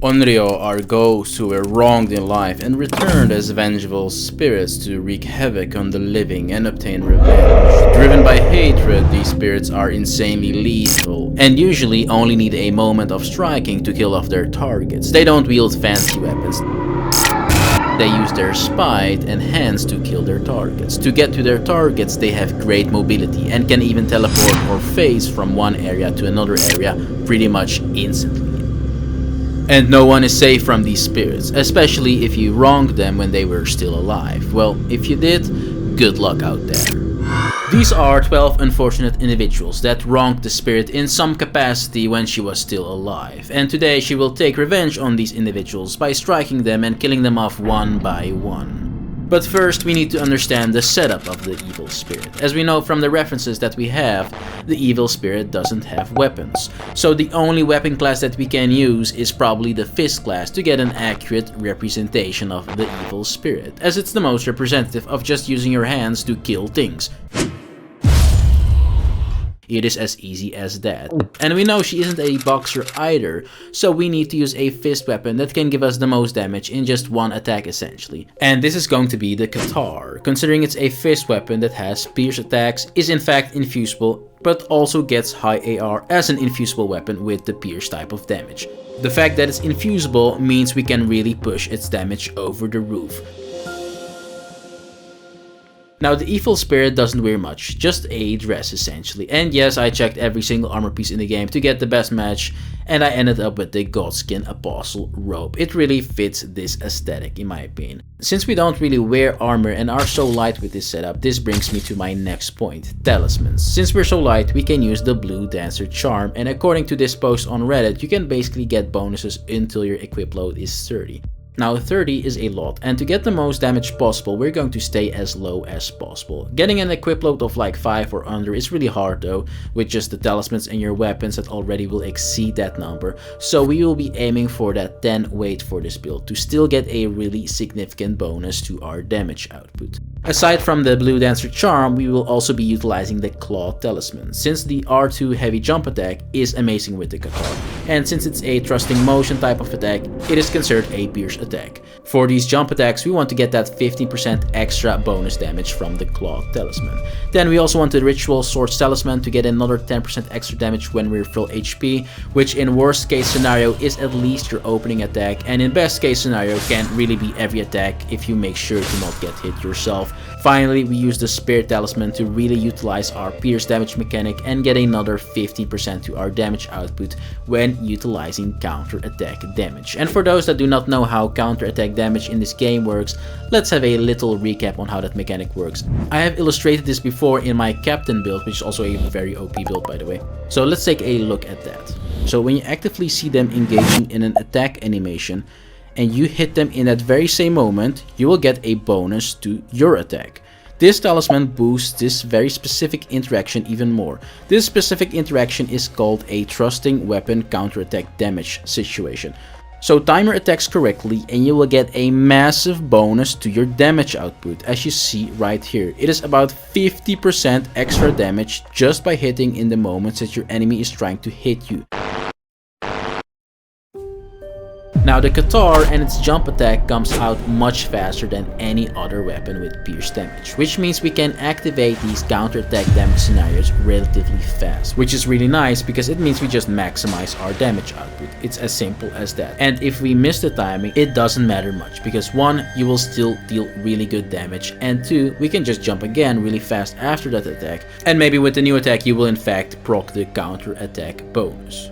Onryō are ghosts who were wronged in life and returned as vengeful spirits to wreak havoc on the living and obtain revenge. Driven by hatred, these spirits are insanely lethal and usually only need a moment of striking to kill off their targets. They don't wield fancy weapons. They use their spite and hands to kill their targets. To get to their targets, they have great mobility and can even teleport or phase from one area to another area pretty much instantly. And no one is safe from these spirits, especially if you wronged them when they were still alive. Well, if you did, good luck out there. These are 12 unfortunate individuals that wronged the spirit in some capacity when she was still alive, and today she will take revenge on these individuals by striking them and killing them off one by one. But first we need to understand the setup of the evil spirit. As we know from the references that we have, the evil spirit doesn't have weapons. So the only weapon class that we can use is probably the fist class to get an accurate representation of the evil spirit, as it's the most representative of just using your hands to kill things. It is as easy as that. And we know she isn't a boxer either, so we need to use a fist weapon that can give us the most damage in just one attack essentially. And this is going to be the Guitar, considering it's a fist weapon that has pierce attacks, is in fact infusible, but also gets high AR as an infusible weapon with the pierce type of damage. The fact that it's infusible means we can really push its damage over the roof. Now the evil spirit doesn't wear much, just a dress essentially, and yes, I checked every single armor piece in the game to get the best match, and I ended up with the Godskin Apostle robe. It really fits this aesthetic in my opinion. Since we don't really wear armor and are so light with this setup, this brings me to my next point, talismans. Since we're so light, we can use the Blue Dancer charm, and according to this post on Reddit, you can basically get bonuses until your equip load is 30. Now 30 is a lot, and to get the most damage possible, we're going to stay as low as possible. Getting an equip load of like 5 or under is really hard though, with just the talismans and your weapons that already will exceed that number, so we will be aiming for that 10 weight for this build to still get a really significant bonus to our damage output. Aside from the Blue Dancer charm, we will also be utilizing the Claw Talisman, since the R2 heavy jump attack is amazing with the Guitar, and since it's a thrusting motion type of attack, it is considered a pierce attack. For these jump attacks, we want to get that 15% extra bonus damage from the Claw Talisman. Then we also want the Ritual Swords Talisman to get another 10% extra damage when we're full HP, which in worst case scenario is at least your opening attack, and in best case scenario can really be every attack if you make sure to not get hit yourself. Finally, we use the Spirit Talisman to really utilize our pierce damage mechanic and get another 15% to our damage output when utilizing counter attack damage. And for those that do not know how counter attack damage in this game works, let's have a little recap on how that mechanic works. I have illustrated this before in my Captain build, which is also a very OP build by the way. So let's take a look at that. So when you actively see them engaging in an attack animation, and you hit them in that very same moment, you will get a bonus to your attack. This talisman boosts this very specific interaction even more. This specific interaction is called a thrusting weapon counterattack damage situation. So time your attacks correctly and you will get a massive bonus to your damage output, as you see right here. It is about 50% extra damage just by hitting in the moments that your enemy is trying to hit you. Now the Guitar and its jump attack comes out much faster than any other weapon with pierce damage, which means we can activate these counter-attack damage scenarios relatively fast, which is really nice because it means we just maximize our damage output. It's as simple as that. And if we miss the timing, it doesn't matter much because 1, you will still deal really good damage, and 2, we can just jump again really fast after that attack, and maybe with the new attack you will in fact proc the counter-attack bonus.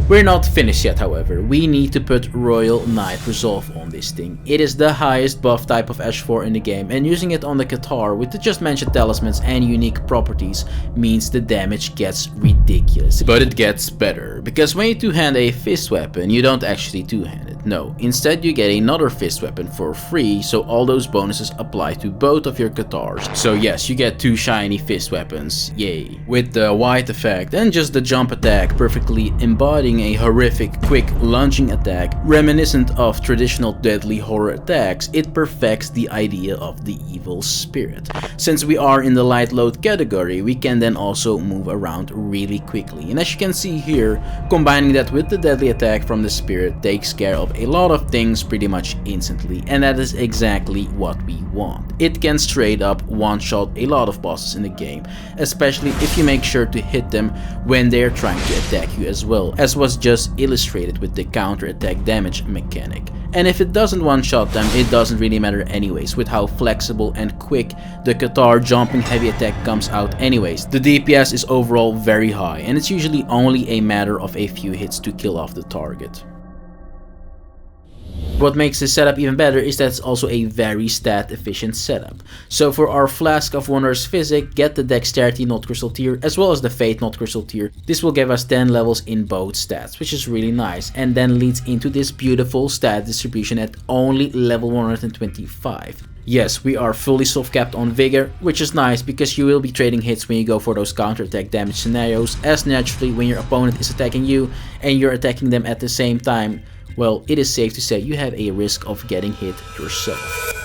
We're not finished yet however, we need to put Royal Knight Resolve on this thing. It is the highest buff type of H4 in the game, and using it on the Guitar with the just mentioned talismans and unique properties means the damage gets ridiculous. But it gets better, because when you two-hand a fist weapon, you don't actually two-hand it. But no, instead you get another fist weapon for free, so all those bonuses apply to both of your katars. So yes, you get 2 shiny fist weapons, yay. With the white effect and just the jump attack perfectly embodying a horrific quick lunging attack reminiscent of traditional deadly horror attacks, it perfects the idea of the evil spirit. Since we are in the light load category, we can then also move around really quickly, and as you can see here, combining that with the deadly attack from the spirit takes care of a lot of things pretty much instantly, and that is exactly what we want. It can straight up one-shot a lot of bosses in the game, especially if you make sure to hit them when they're trying to attack you as well, as was just illustrated with the counter-attack damage mechanic. And if it doesn't one-shot them, it doesn't really matter anyways, with how flexible and quick the Katar jumping heavy attack comes out anyways. The DPS is overall very high, and it's usually only a matter of a few hits to kill off the target. What makes this setup even better is that it's also a very stat efficient setup. So for our Flask of Wondrous Physic, get the Dexterity Not Crystal tier as well as the Fate Not Crystal tier. This will give us 10 levels in both stats, which is really nice, and then leads into this beautiful stat distribution at only level 125. Yes, we are fully soft-capped on Vigor, which is nice because you will be trading hits when you go for those counter-attack damage scenarios, as naturally when your opponent is attacking you and you're attacking them at the same time, well, it is safe to say you have a risk of getting hit yourself.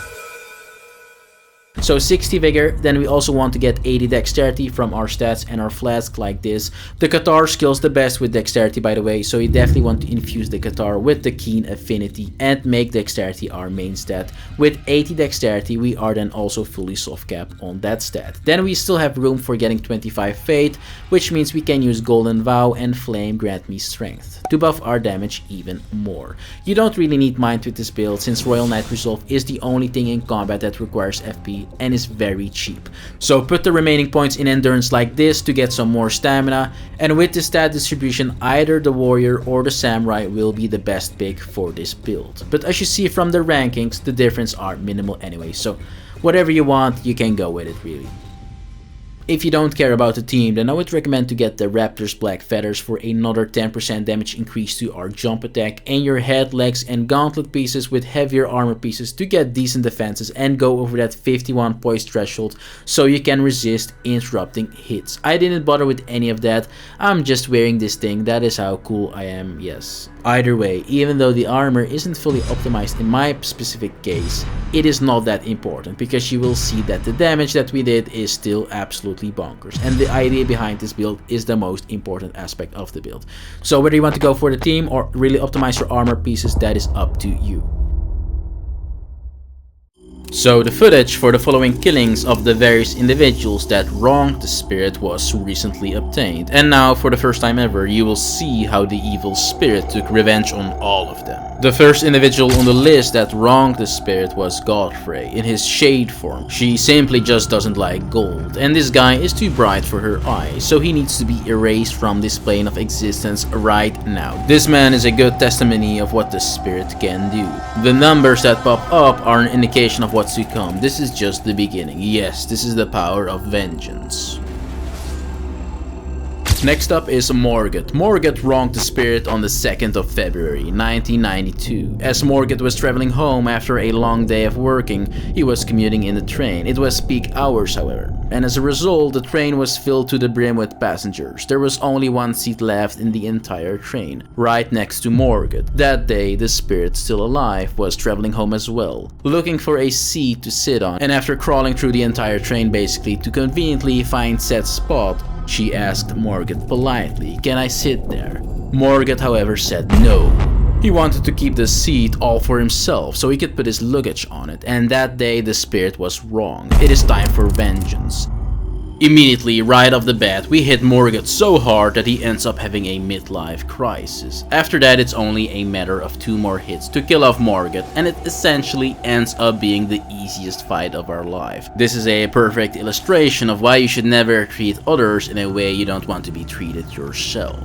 So 60 Vigor, then we also want to get 80 Dexterity from our stats and our Flask like this. The Katar skills the best with Dexterity, by the way, so you definitely want to infuse the Katar with the Keen Affinity and make Dexterity our main stat. With 80 Dexterity, we are then also fully soft cap on that stat. Then we still have room for getting 25 Fate, which means we can use Golden Vow and Flame Grant Me Strength to buff our damage even more. You don't really need Mind with this build, since Royal Knight Resolve is the only thing in combat that requires FP and is very cheap. So put the remaining points in Endurance like this to get some more stamina, and with the stat distribution, either the Warrior or the Samurai will be the best pick for this build. But as you see from the rankings, the difference are minimal anyway, so whatever you want, you can go with it really. If you don't care about the team, then I would recommend to get the Raptor's Black Feathers for another 10% damage increase to our jump attack, and your head, legs and gauntlet pieces with heavier armor pieces to get decent defenses and go over that 51 poise threshold so you can resist interrupting hits. I didn't bother with any of that, I'm just wearing this thing, that is how cool I am, yes. Either way, even though the armor isn't fully optimized in my specific case, it is not that important because you will see that the damage that we did is still absolutely bonkers, and the idea behind this build is the most important aspect of the build. So whether you want to go for the team or really optimize your armor pieces, that is up to you. So the footage for the following killings of the various individuals that wronged the spirit was recently obtained, and now for the first time ever you will see how the evil spirit took revenge on all of them. The first individual on the list that wronged the spirit was Godfrey in his shade form. She simply just doesn't like gold, and this guy is too bright for her eyes, so he needs to be erased from this plane of existence right now. This man is a good testimony of what the spirit can do. The numbers that pop up are an indication of what's to come. This is just the beginning. Yes, this is the power of vengeance. Next up is Morgott. Morgott wronged the spirit on the 2nd of February 1992. As Morgott was traveling home after a long day of working, he was commuting in the train. It was peak hours, however, and as a result, the train was filled to the brim with passengers. There was only one seat left in the entire train, right next to Morgott. That day, the spirit, still alive, was traveling home as well, looking for a seat to sit on, and after crawling through the entire train basically to conveniently find said spot, she asked Morgott politely, "Can I sit there?" Morgott, however, said no. He wanted to keep the seat all for himself so he could put his luggage on it, and that day the spirit was wrong. It is time for vengeance. Immediately, right off the bat, we hit Morgott so hard that he ends up having a midlife crisis. After that, it's only a matter of 2 more hits to kill off Morgott, and it essentially ends up being the easiest fight of our life. This is a perfect illustration of why you should never treat others in a way you don't want to be treated yourself.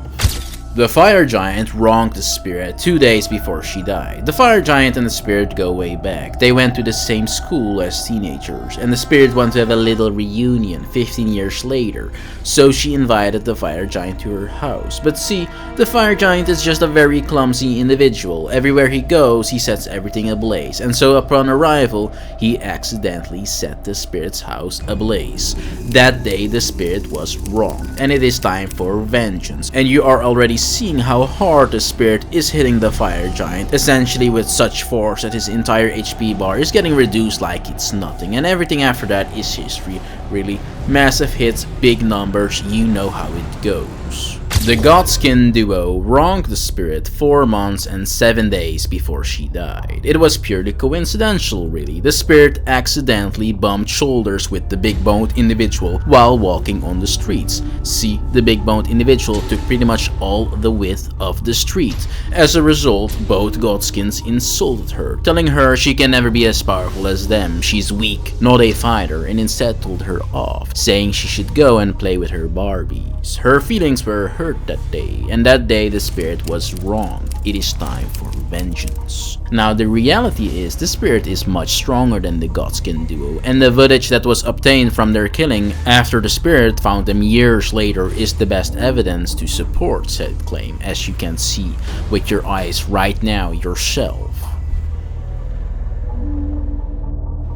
The fire giant wronged the spirit 2 days before she died. The fire giant and the spirit go way back. They went to the same school as teenagers, and the spirit wanted to have a little reunion 15 years later, so she invited the fire giant to her house. But see, the fire giant is just a very clumsy individual. Everywhere he goes, he sets everything ablaze, and so upon arrival, he accidentally set the spirit's house ablaze. That day, the spirit was wronged, and it is time for vengeance, and you are already seeing how hard the spirit is hitting the fire giant, essentially with such force that his entire HP bar is getting reduced like it's nothing, and everything after that is history, really. Massive hits, big numbers, you know how it goes. The Godskin Duo wronged the spirit 4 months and 7 days before she died. It was purely coincidental, really. The spirit accidentally bumped shoulders with the big-boned individual while walking on the streets. See, the big-boned individual took pretty much all the width of the street. As a result, both Godskins insulted her, telling her she can never be as powerful as them, she's weak, not a fighter, and instead told her off, saying she should go and play with her Barbies. Her feelings were hurt that day, and that day the spirit was wrong. It is time for vengeance. Now the reality is the spirit is much stronger than the Godskin Duo, and the footage that was obtained from their killing after the spirit found them years later is the best evidence to support said claim, as you can see with your eyes right now yourself.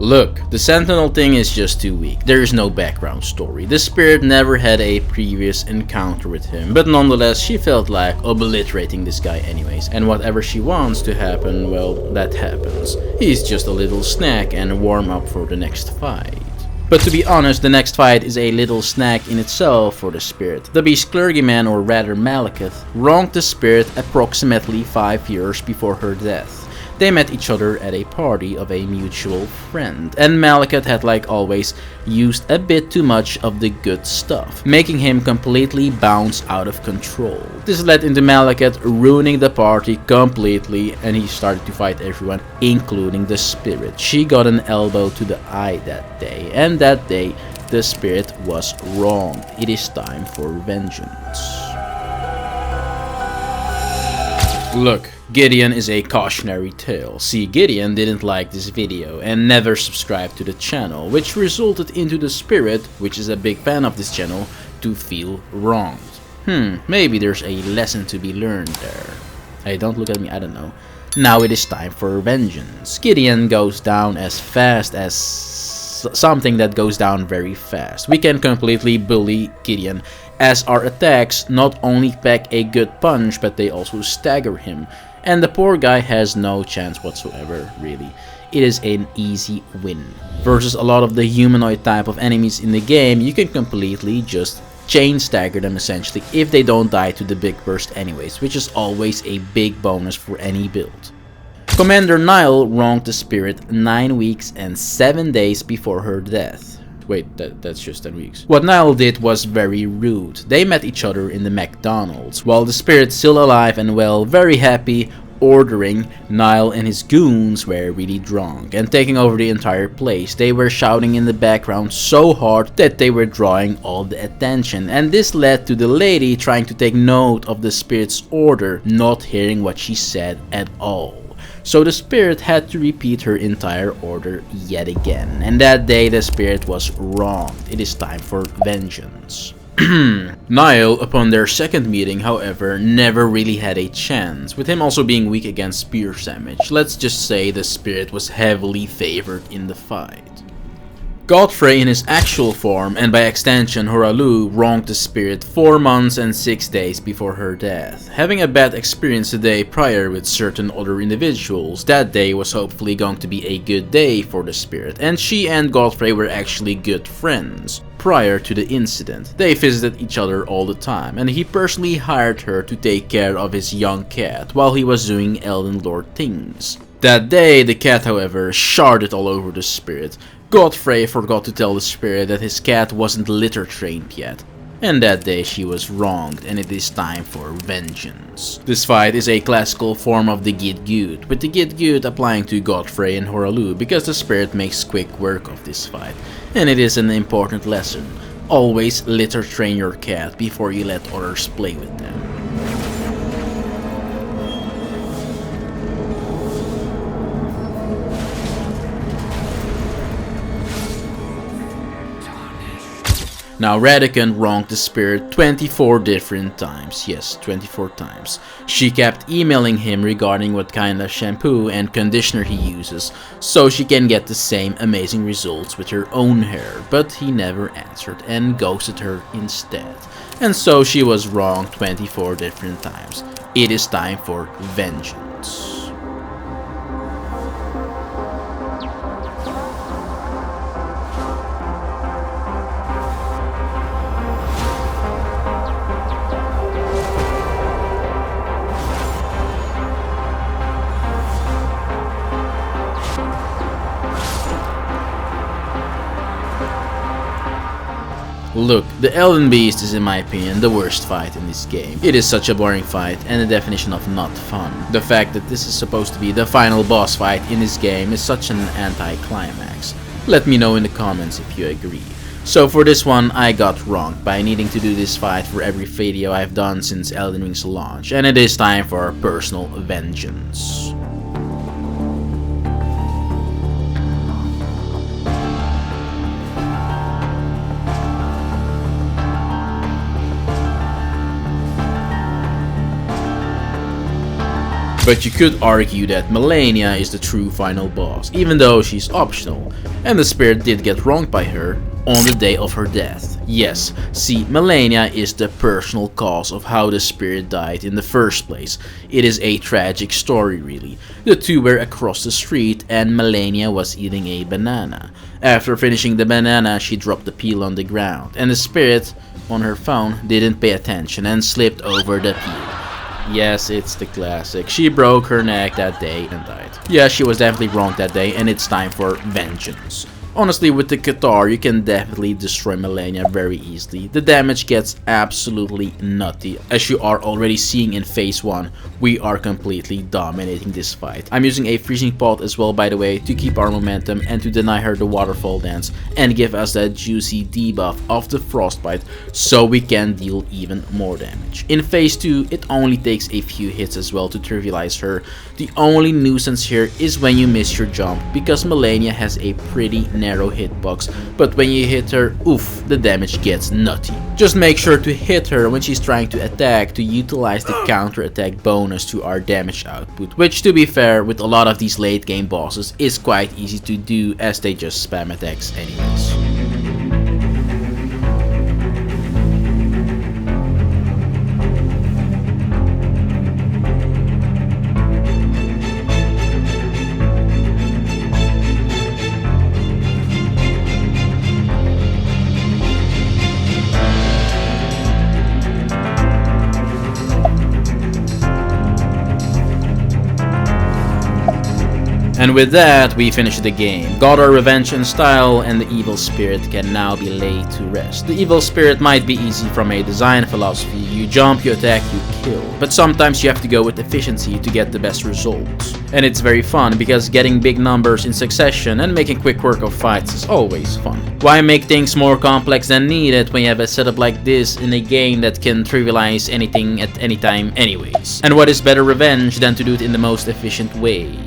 Look, the Sentinel thing is just too weak. There is no background story. The spirit never had a previous encounter with him, but nonetheless she felt like obliterating this guy anyways, and whatever she wants to happen, well, that happens. He's just a little snack and warm up for the next fight. But to be honest, the next fight is a little snack in itself for the spirit. The Beast Clergyman, or rather Maliketh, wronged the spirit approximately 5 years before her death. They met each other at a party of a mutual friend, and Maliketh had, like always, used a bit too much of the good stuff, making him completely bounce out of control. This led into Maliketh ruining the party completely, and he started to fight everyone, including the spirit. She got an elbow to the eye that day, and that day the spirit was wrong. It is time for vengeance. Look, Gideon is a cautionary tale. See, Gideon didn't like this video and never subscribed to the channel, which resulted into the spirit, which is a big fan of this channel, to feel wronged. Maybe there's a lesson to be learned there. Hey, don't look at me, I don't know. Now it is time for vengeance. Gideon goes down as fast as something that goes down very fast. We can completely bully Gideon, as our attacks not only pack a good punch, but they also stagger him. And the poor guy has no chance whatsoever, really. It is an easy win. Versus a lot of the humanoid type of enemies in the game, you can completely just chain stagger them essentially if they don't die to the big burst anyways, which is always a big bonus for any build. Commander Niall wronged the spirit 9 weeks and 7 days before her death. Wait, that's just 10 weeks. What Niall did was very rude. They met each other in the McDonald's, while the spirit, still alive and well, very happy, ordering, Niall and his goons were really drunk and taking over the entire place. They were shouting in the background so hard that they were drawing all the attention, and this led to the lady trying to take note of the spirit's order, not hearing what she said at all. So the spirit had to repeat her entire order yet again, and that day the spirit was wronged. It is time for vengeance. Niall, upon their second meeting, however, never really had a chance, with him also being weak against spear damage. Let's just say the spirit was heavily favored in the fight. Godfrey in his actual form, and by extension Hourah, wronged the spirit 4 months and 6 days before her death. Having a bad experience the day prior with certain other individuals, that day was hopefully going to be a good day for the spirit, and she and Godfrey were actually good friends. Prior to the incident, they visited each other all the time, and he personally hired her to take care of his young cat while he was doing Elden Lord things. That day, the cat, however, sharded all over the spirit. Godfrey forgot to tell the spirit that his cat wasn't litter trained yet, and that day she was wronged, and it is time for vengeance. This fight is a classical form of the Gideon, with the Gideon applying to Godfrey and Hourah because the spirit makes quick work of this fight, and it is an important lesson. Always litter train your cat before you let others play with them. Now Radagon wronged the spirit 24 different times, yes, 24 times. She kept emailing him regarding what kind of shampoo and conditioner he uses, so she can get the same amazing results with her own hair, but he never answered and ghosted her instead. And so she was wronged 24 different times. It is time for vengeance. Look, the Elden Beast is in my opinion the worst fight in this game. It is such a boring fight and the definition of not fun. The fact that this is supposed to be the final boss fight in this game is such an anti-climax. Let me know in the comments if you agree. So for this one I got wronged by needing to do this fight for every video I've done since Elden Ring's launch, and it is time for personal vengeance. But you could argue that Malenia is the true final boss, even though she's optional, and the spirit did get wronged by her on the day of her death. Yes, see, Malenia is the personal cause of how the spirit died in the first place. It is a tragic story really. The two were across the street and Malenia was eating a banana. After finishing the banana, she dropped the peel on the ground, and the spirit on her phone didn't pay attention and slipped over the peel. Yes, it's the classic. She broke her neck that day and died. Yeah, she was definitely wrong that day, and it's time for vengeance. Honestly, with the Qatar, you can definitely destroy Malenia very easily. The damage gets absolutely nutty. As you are already seeing in phase 1, we are completely dominating this fight. I'm using a freezing pot as well, by the way, to keep our momentum and to deny her the waterfall dance and give us that juicy debuff of the frostbite so we can deal even more damage. In phase 2, it only takes a few hits as well to trivialize her. The only nuisance here is when you miss your jump, because Malenia has a pretty narrow hitbox, but when you hit her, oof, the damage gets nutty. Just make sure to hit her when she's trying to attack to utilize the counter attack bonus to our damage output, which to be fair with a lot of these late game bosses is quite easy to do as they just spam attacks anyways. And with that, we finish the game. Got our revenge in style, and the evil spirit can now be laid to rest. The evil spirit might be easy from a design philosophy. You jump, you attack, you kill. But sometimes you have to go with efficiency to get the best results. And it's very fun, because getting big numbers in succession and making quick work of fights is always fun. Why make things more complex than needed when you have a setup like this in a game that can trivialize anything at any time anyways? And what is better revenge than to do it in the most efficient way?